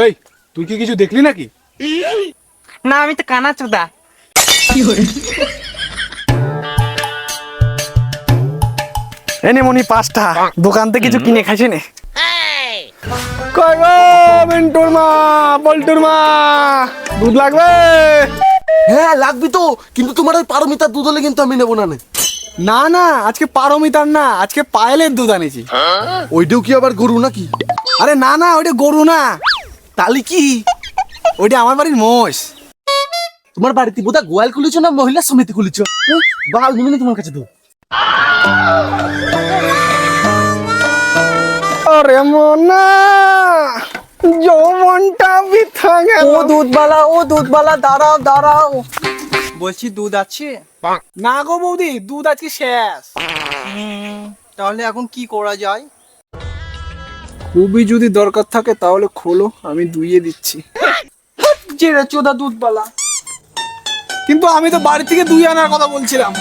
এই তুই কি কিছু দেখলি নাকি? না আমি তো কানা চোদা। এনে মনি 5টা দোকান থেকে কিছু কিনে খাইছে নে। কই গো মিন্টুর মা, বল্টুর মা, দুধ লাগবে? হ্যাঁ লাগবি তো, কিন্তু তোমার ওই পারমিতার দুধ হলে কিন্তু আমি নেবো না। না না, আজকে পারমিতার না, আজকে পায়েলের দুধ আনেছি। ওইটাও কি আবার গরু নাকি? আরে না না, ওইটা গরু না, তাহলে কি? ওইটা আমার বাড়ির মোষ। তোমার বাড়িতে বোধহয় গোয়াল খুলেছো না মহিলা সমিতি খুলেছো? বাল নিবি তোমার কাছে দুধ। আরে মনা, যৌবনটা বৃথা গেল। ও দুধবালা দাঁড়াও দাঁড়াও, বলছি দুধ আছে? না গো বৌদি, দুধ আজকে শেষ। তাহলে এখন কি করা যায়? খুবই যদি দরকার থাকে তাহলে খোলো, আমি দুইয়ে দিচ্ছি। জেরা চোদা দুধবালা। কিন্তু আমি তো বাড়ি থেকে দুই আনার কথা বলছিলাম।